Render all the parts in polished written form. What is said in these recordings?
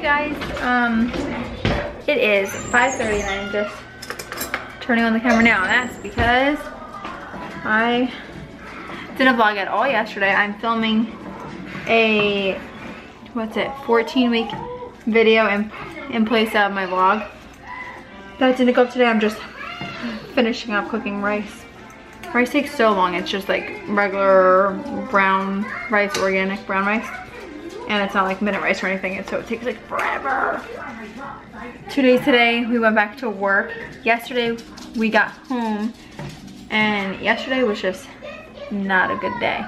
Guys, it is 5:30 and I'm just turning on the camera now. That's because I didn't vlog at all yesterday. I'm filming a 14-week video in place of my vlog. That didn't go up today. I'm just finishing up cooking rice. Rice takes so long. It's just like regular brown rice, organic brown rice. And it's not like minute rice or anything, and so it takes like forever. 2 days today, we went back to work. Yesterday, we got home, and yesterday was just not a good day.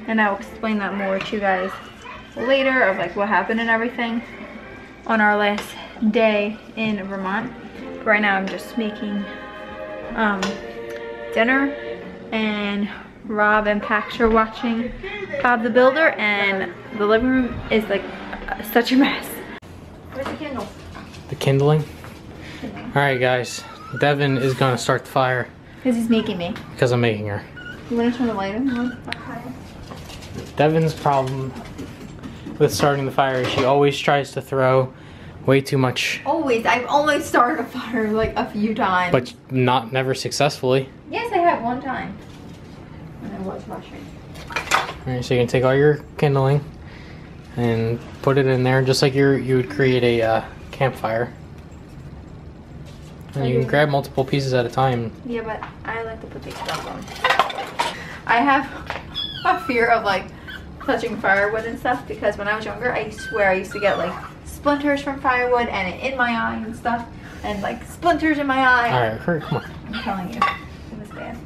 And I'll explain that more to you guys later of like what happened and everything on our last day in Vermont. But right now, I'm just making dinner, and Rob and Pax are watching Bob the Builder, and the living room is like such a mess. Where's the candle? The kindling? Alright guys, Devon is gonna start the fire. Because he's making me. Because I'm making her. You wanna turn the light on? Devon's problem with starting the fire is she always tries to throw way too much. Always. I've only started a fire like a few times. But never successfully. Yes, I have one time. And I was rushing. Alright, so you can take all your kindling and put it in there just like you would create a campfire. And you can grab multiple pieces at a time. Yeah, but I like to put these stuff on. I have a fear of like touching firewood and stuff because when I was younger, I swear I used to get like splinters from firewood and in my eye and stuff. And like splinters in my eye. Alright, hurry, come on. I'm telling you, it was bad.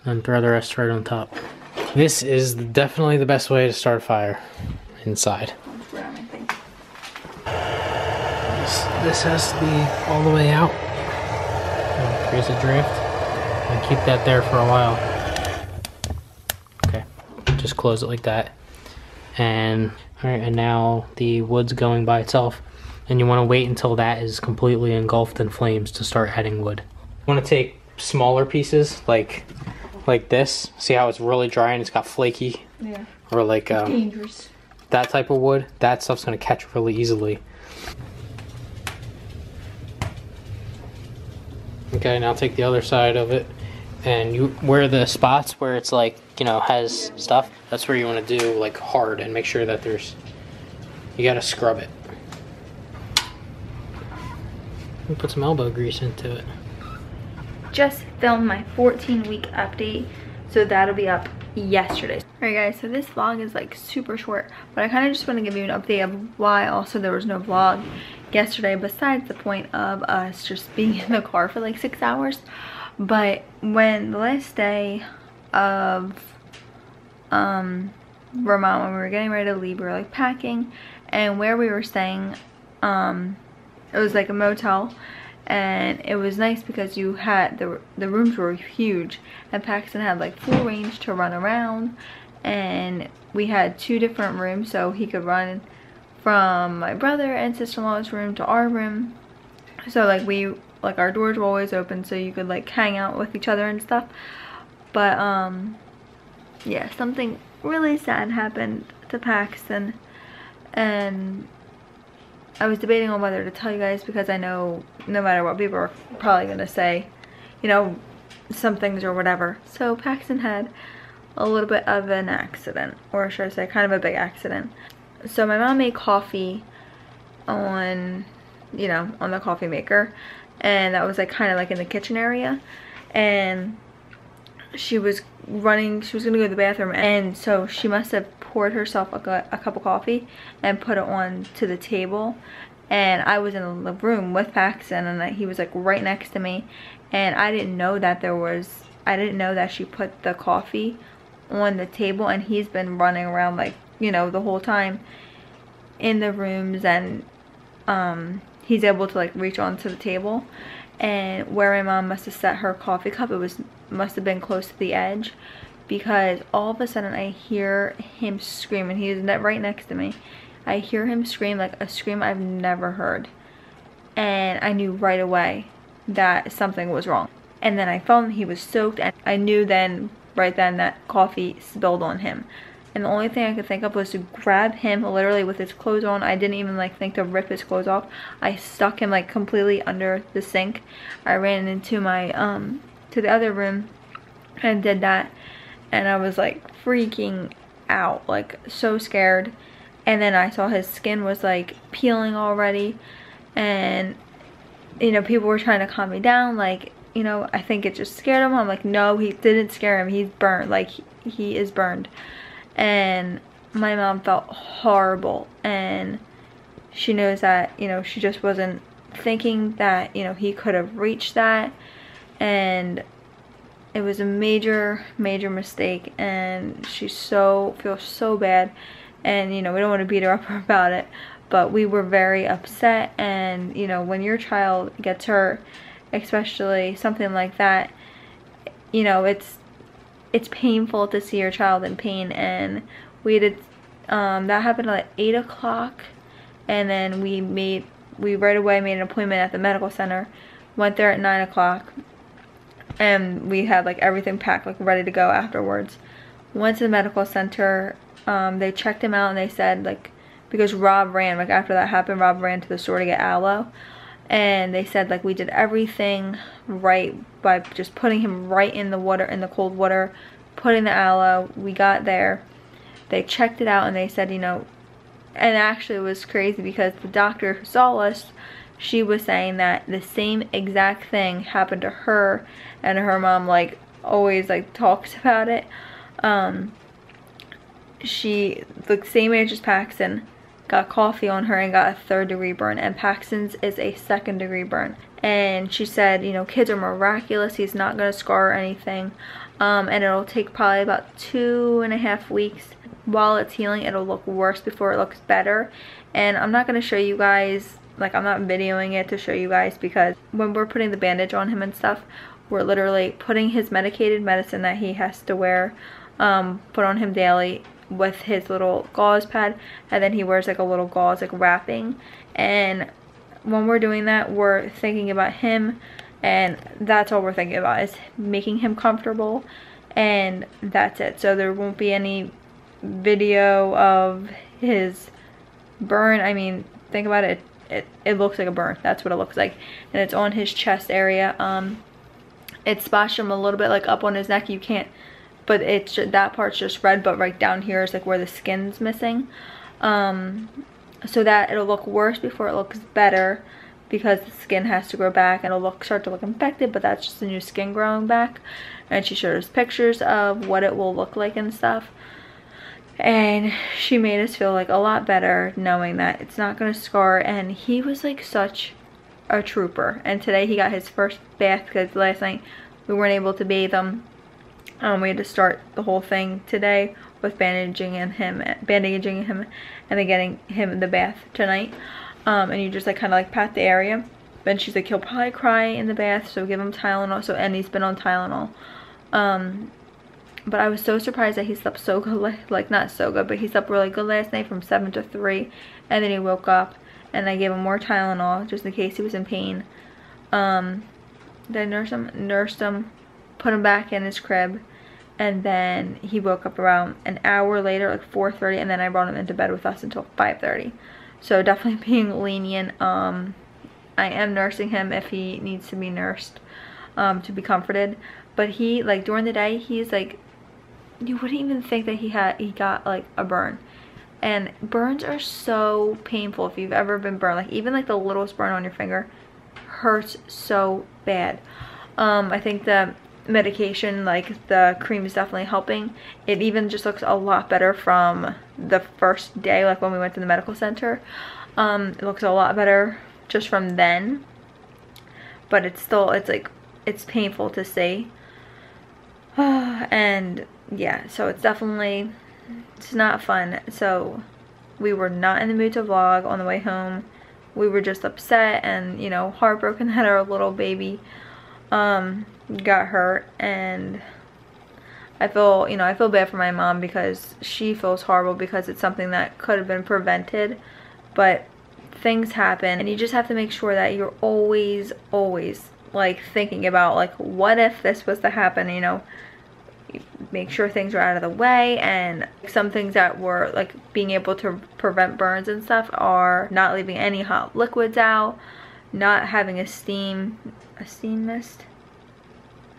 And throw the rest right on top. This is definitely the best way to start a fire inside. This has to be all the way out. Creates a drift. And keep that there for a while. Okay, just close it like that. And alright, and now the wood's going by itself. And you want to wait until that is completely engulfed in flames to start adding wood. You want to take smaller pieces like this. See how it's really dry and it's got flaky? Yeah. Or like dangerous. That type of wood. That stuff's gonna catch really easily. Okay, now take the other side of it, and where the spots where it's like, you know, has stuff, that's where you want to do like hard and make sure that you gotta scrub it. And put some elbow grease into it. Just filmed my 14-week update, so that'll be up yesterday. Alright guys, so this vlog is like super short, but I kind of just want to give you an update of why also there was no vlog yesterday besides the point of us just being in the car for like 6 hours. But when the last day of Vermont, when we were getting ready to leave, we were like packing, and where we were staying, it was like a motel. And it was nice because you had the rooms were huge, and Paxton had like full range to run around, and we had 2 different rooms, so he could run from my brother and sister-in-law's room to our room. So like our doors were always open, so you could like hang out with each other and stuff. But yeah, something really sad happened to Paxton, and I was debating on whether to tell you guys because I know no matter what, people are probably going to say, you know, some things or whatever. So Paxton had a little bit of an accident, or should I say kind of a big accident. So my mom made coffee on, you know, on the coffee maker, and that was like kind of like in the kitchen area, and she was going to go to the bathroom, and so she must have poured herself a cup of coffee and put it on to the table. And I was in the room with Paxton, and he was like right next to me, and I didn't know that she put the coffee on the table, and he's been running around like, you know, the whole time in the rooms, and he's able to like reach onto the table, and where my mom must have set her coffee cup, must have been close to the edge, because all of a sudden I hear him scream, and he's right next to me. I hear him scream like a scream I've never heard, and I knew right away that something was wrong. And then I felt he was soaked, and I knew then right then that coffee spilled on him. and the only thing I could think of was to grab him literally with his clothes on. I didn't even like think to rip his clothes off. I stuck him like completely under the sink. I ran into my to the other room and did that, and I was like freaking out, like so scared. And then I saw his skin was like peeling already, and you know, people were trying to calm me down, like, you know, I think it just scared him. I'm like, no, he didn't scare him, he's burned, like he is burned. And my mom felt horrible, and she knows that, you know, she just wasn't thinking that, you know, he could have reached that, and it was a major mistake, and she feels so bad. And you know, we don't want to beat her up about it, but we were very upset. And you know, when your child gets hurt, especially something like that, you know, it's painful to see your child in pain. And we did that happened at 8 o'clock, and then we right away made an appointment at the medical center, went there at 9 o'clock, and we had like everything packed, like ready to go afterwards. Went to the medical center. They checked him out, and they said, like, because Rob ran, like after that happened, Rob ran to the store to get aloe, and they said like we did everything right by just putting him right in the water, in the cold water, putting the aloe. We got there, they checked it out, and they said, you know, and actually it was crazy because the doctor who saw us, she was saying that the same exact thing happened to her, and her mom like always like talks about it. She, the same age as Paxton, got coffee on her and got a 3rd-degree burn, and Paxton's is a 2nd-degree burn. And she said, you know, kids are miraculous, he's not going to scar or anything, and it'll take probably about 2.5 weeks. While it's healing, it'll look worse before it looks better. And I'm not going to show you guys, like I'm not videoing it to show you guys, because when we're putting the bandage on him and stuff, we're literally putting his medicated medicine that he has to wear, put on him daily, with his little gauze pad, and then he wears like a little gauze like wrapping. And when we're doing that, we're thinking about him, and that's all we're thinking about, is making him comfortable, and that's it. So there won't be any video of his burn. I mean, think about it, it looks like a burn. That's what it looks like, and it's on his chest area. It splashed him a little bit like up on his neck. You can't, but it's just, that part's just red, but right down here is like where the skin's missing. So that it'll look worse before it looks better, because the skin has to grow back and it'll start to look infected, but that's just the new skin growing back. And she showed us pictures of what it will look like and stuff, and she made us feel like a lot better knowing that it's not going to scar. And he was like such a trooper, and today he got his first bath, because last night we weren't able to bathe him. We had to start the whole thing today with bandaging him, and then getting him in the bath tonight. And you just like kind of like pat the area. Then she's like, he'll probably cry in the bath, so give him Tylenol. So, and he's been on Tylenol. But I was so surprised that he slept so good, like not so good, but he slept really good last night from 7 to 3, and then he woke up, and I gave him more Tylenol just in case he was in pain. Then nursed him, put him back in his crib. And then he woke up around an hour later, like 4:30, and then I brought him into bed with us until 5:30. So definitely being lenient. I am nursing him if he needs to be nursed, to be comforted. But he, like during the day, he's like, you wouldn't even think that he got like a burn. And burns are so painful if you've ever been burned. Like even like the littlest burn on your finger hurts so bad. I think the medication, like the cream, is definitely helping. It even just looks a lot better from the first day, like when we went to the medical center. It looks a lot better just from then, but it's still, it's like, it's painful to see. And yeah, so it's definitely, it's not fun. So we were not in the mood to vlog on the way home. We were just upset and, you know, heartbroken that our little baby got hurt. And I feel, you know, I feel bad for my mom, because she feels horrible, because it's something that could have been prevented. But things happen, and you just have to make sure that you're always like thinking about, like, what if this was to happen, you know, make sure things are out of the way, and some things that were like being able to prevent burns and stuff are not leaving any hot liquids out, not having a steam mist,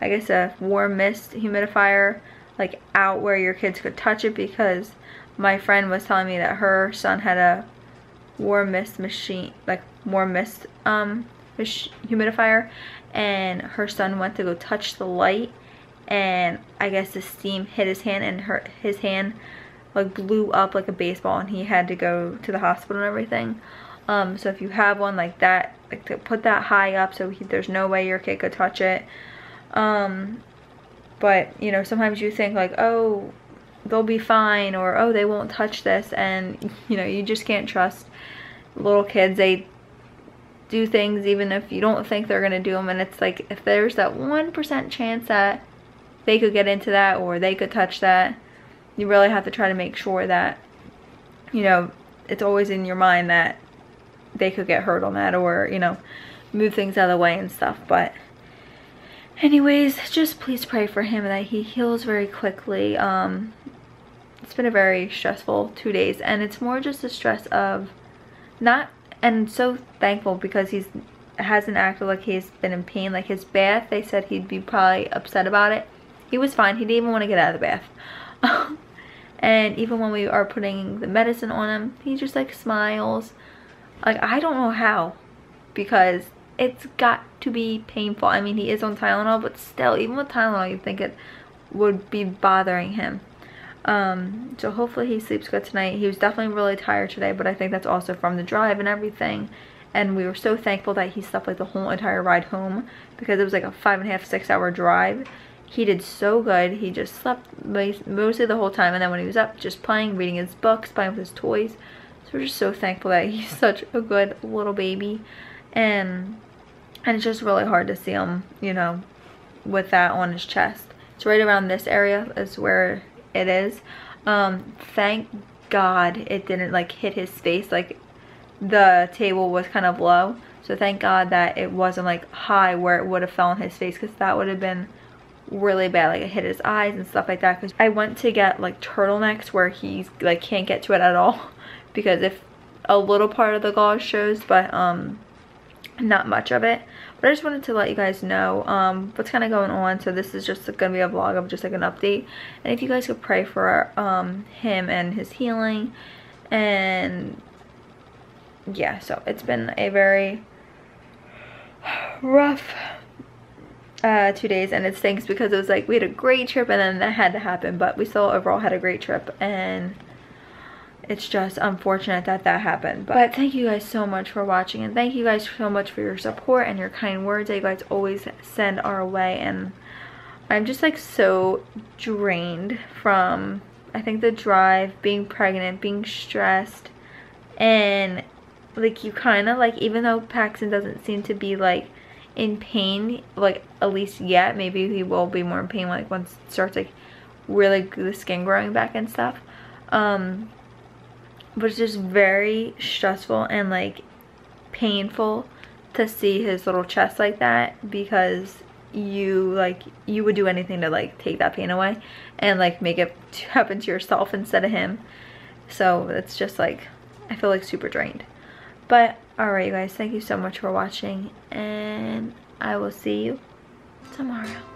I guess a warm mist humidifier like out where your kids could touch it, because my friend was telling me that her son had a warm mist machine, like warm mist humidifier, and her son went to go touch the light, and I guess the steam hit his hand, and his hand like blew up like a baseball, and he had to go to the hospital and everything. So if you have one like that, like to put that high up so there's no way your kid could touch it. But you know, sometimes you think like, oh, they'll be fine, or oh, they won't touch this, and you know, you just can't trust little kids. They do things even if you don't think they're gonna do them, and it's like, if there's that 1% chance that they could get into that or they could touch that, you really have to try to make sure that, you know, it's always in your mind that they could get hurt on that, or you know, move things out of the way and stuff. But anyways, just please pray for him that he heals very quickly. It's been a very stressful 2 days, and it's more just a stress of not, and so thankful because he hasn't acted like he's been in pain. Like his bath, they said he'd be probably upset about it. He was fine. He didn't even want to get out of the bath. And even when we are putting the medicine on him, he just like smiles. Like, I don't know how, because it's got to be painful. I mean, he is on Tylenol, but still, even with Tylenol, you'd think it would be bothering him. So hopefully he sleeps good tonight. He was definitely really tired today, but I think that's also from the drive and everything. And we were so thankful that he slept like the whole entire ride home, because it was like a 5.5 6 hour drive. He did so good. He just slept mostly the whole time, and then when he was up, just playing, reading his books, playing with his toys. So we're just so thankful that he's such a good little baby. And it's just really hard to see him, you know, with that on his chest. It's right around this area is where it is. Thank God it didn't like hit his face. Like the table was kind of low, so thank God that it wasn't like high where it would have fell on his face, because that would have been really bad. Like it hit his eyes and stuff like that. Because I went to get like turtlenecks where he's like can't get to it at all, because if a little part of the gauze shows, but not much of it. But I just wanted to let you guys know what's kind of going on. So this is just gonna be a vlog of just like an update, and if you guys could pray for him and his healing. And yeah, so it's been a very rough 2 days, and it stinks because it was like we had a great trip and then that had to happen, but we still overall had a great trip, and it's just unfortunate that that happened. But thank you guys so much for watching, and thank you guys so much for your support and your kind words that you guys always send our way. And I'm just like so drained from, I think, the drive, being pregnant, being stressed, and like you kind of like, even though Paxton doesn't seem to be like in pain, like at least yet, maybe he will be more in pain like once it starts like really the skin growing back and stuff. But it's just very stressful and like painful to see his little chest like that, because you would do anything to like take that pain away and like make it happen to yourself instead of him. So it's just like, I feel like super drained. But alright you guys, thank you so much for watching, and I will see you tomorrow.